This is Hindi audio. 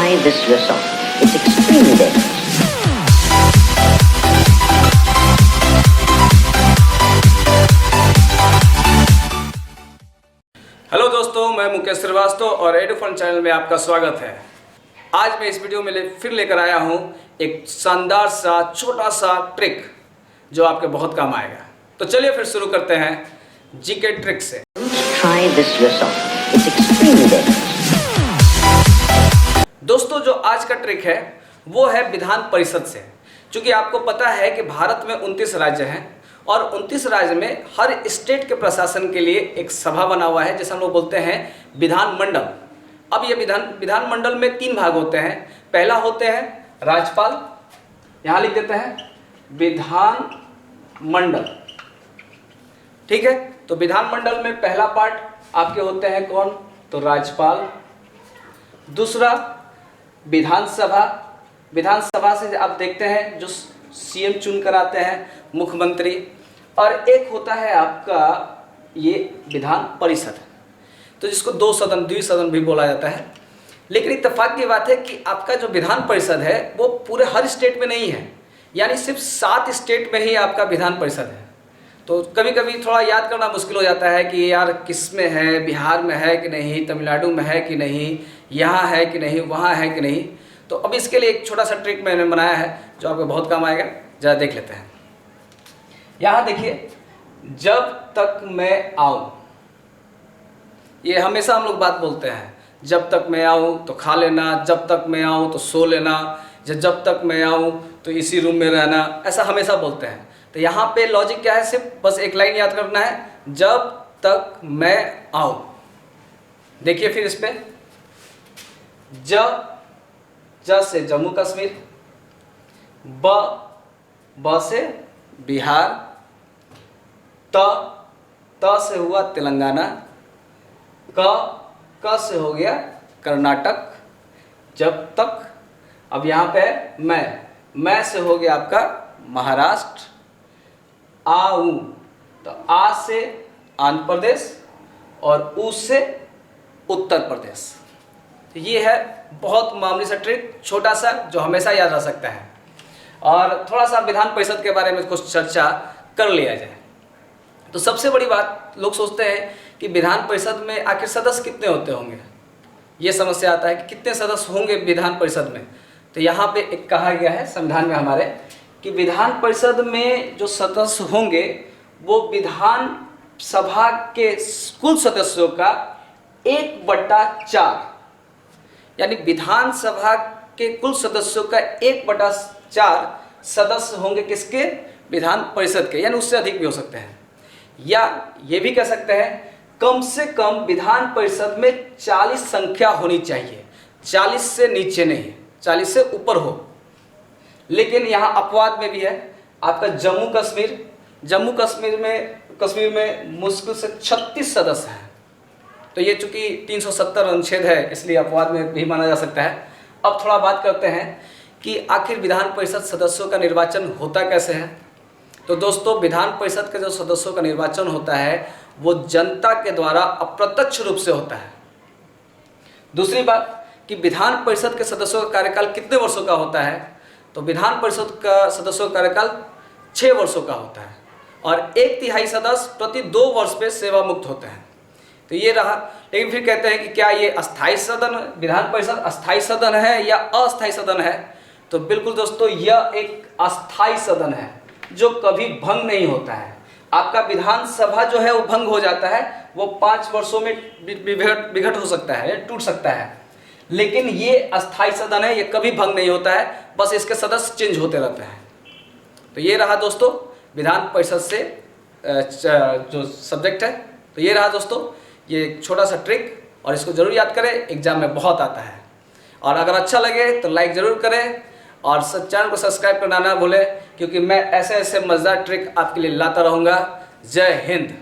try this yourself. It's extremely dangerous. Hello दोस्तों, मैं मुकेश श्रीवास्तव और एडुफन चैनल में आपका स्वागत है। आज मैं इस वीडियो में फिर लेकर आया हूँ एक शानदार सा छोटा सा ट्रिक जो आपके बहुत काम आएगा। तो चलिए फिर शुरू करते हैं जीके ट्रिक से। Try this yourself. It's extremely dangerous. दोस्तों, जो आज का ट्रिक है वो है विधान परिषद से। क्योंकि आपको पता है कि भारत में 29 राज्य हैं और 29 राज्य में हर स्टेट के प्रशासन के लिए एक सभा बना हुआ है, जैसे हम लोग बोलते हैं विधानमंडल। अब ये विधानमंडल में 3 भाग होते हैं। पहला होते हैं राज्यपाल, यहाँ लिख देते हैं विधानमंडल, ठीक है। तो विधानमंडल में पहला पार्ट आपके होते हैं कौन, तो राज्यपाल। दूसरा विधानसभा, विधानसभा से आप देखते हैं जो सीएम चुन कर आते हैं, मुख्यमंत्री। और एक होता है आपका ये विधान परिषद, तो जिसको द्विसदन भी बोला जाता है। लेकिन इत्तेफाक की बात है कि आपका जो विधान परिषद है वो पूरे हर स्टेट में नहीं है, यानी सिर्फ 7 स्टेट में ही आपका विधान परिषद है। तो कभी कभी थोड़ा याद करना मुश्किल हो जाता है कि यार किस में है, बिहार में है कि नहीं, तमिलनाडु में है कि नहीं, यहाँ है कि नहीं, वहाँ है कि नहीं। तो अब इसके लिए एक छोटा सा ट्रिक मैंने बनाया है जो आपको बहुत काम आएगा। जरा देख लेते हैं। यहाँ देखिए, जब तक मैं आऊँ, ये हमेशा हम लोग बात बोलते हैं, जब तक मैं आऊँ तो खा लेना, जब तक मैं आऊँ तो सो लेना, जब तक मैं आऊँ तो इसी रूम में रहना, ऐसा हमेशा बोलते हैं। तो यहाँ पे लॉजिक क्या है, सिर्फ बस एक लाइन याद करना है, जब तक मैं आऊँ। देखिए फिर इस पे, ज से जम्मू कश्मीर, ब से बिहार, त से हुआ तेलंगाना, क से हो गया कर्नाटक, जब तक। अब यहाँ पे मैं से हो गया आपका महाराष्ट्र, आऊँ तो आ से आंध्र प्रदेश और ऊ से उत्तर प्रदेश। तो ये है बहुत मामूली सा ट्रिक, छोटा सा, जो हमेशा याद रह सकता है। और थोड़ा सा विधान परिषद के बारे में कुछ चर्चा कर लिया जाए। तो सबसे बड़ी बात, लोग सोचते हैं कि विधान परिषद में आखिर सदस्य कितने होते होंगे, ये समस्या आता है कि कितने सदस्य होंगे विधान परिषद में। तो यहाँ पे एक कहा गया है संविधान में हमारे कि विधान परिषद में जो सदस्य होंगे वो विधान सभा के कुल सदस्यों का 1/4, यानी विधानसभा के कुल सदस्यों का 1/4 सदस्य होंगे किसके, विधान परिषद के, यानी उससे अधिक भी हो सकते हैं। या ये भी कह सकते हैं कम से कम विधान परिषद में 40 संख्या होनी चाहिए, 40 से नीचे नहीं, 40 से ऊपर हो। लेकिन यहाँ अपवाद में भी है आपका जम्मू कश्मीर में मुश्किल से 36 सदस्य हैं। तो ये चूंकि 370 अनुच्छेद है, इसलिए अपवाद में भी माना जा सकता है। अब थोड़ा बात करते हैं कि आखिर विधान परिषद सदस्यों का निर्वाचन होता कैसे है। तो दोस्तों, विधान परिषद के जो सदस्यों का निर्वाचन होता है वो जनता के द्वारा अप्रत्यक्ष रूप से होता है। दूसरी बात कि विधान परिषद के सदस्यों का कार्यकाल कितने वर्षों का होता है, तो विधान परिषद का सदस्यों का कार्यकाल 6 वर्षों का होता है और 1/3 सदस्य प्रति 2 वर्ष पे सेवा मुक्त होते हैं। तो ये रहा। लेकिन फिर कहते हैं कि क्या ये अस्थायी सदन, विधान परिषद अस्थायी सदन है या अस्थायी सदन है। तो बिल्कुल दोस्तों, यह एक अस्थायी सदन है जो कभी भंग नहीं होता है। आपका विधानसभा जो है वो भंग हो जाता है, वो 5 वर्षों में विघट हो सकता है, टूट सकता है। लेकिन ये अस्थायी सदन है, ये कभी भंग नहीं होता है, बस इसके सदस्य चेंज होते रहते हैं। तो ये रहा दोस्तों विधान परिषद से जो सब्जेक्ट है। तो ये रहा दोस्तों, ये एक छोटा सा ट्रिक, और इसको जरूर याद करें, एग्जाम में बहुत आता है। और अगर अच्छा लगे तो लाइक ज़रूर करें और चैनल को सब्सक्राइब करना ना भूलें, क्योंकि मैं ऐसे ऐसे मज़ेदार ट्रिक आपके लिए लाता रहूँगा। जय हिंद।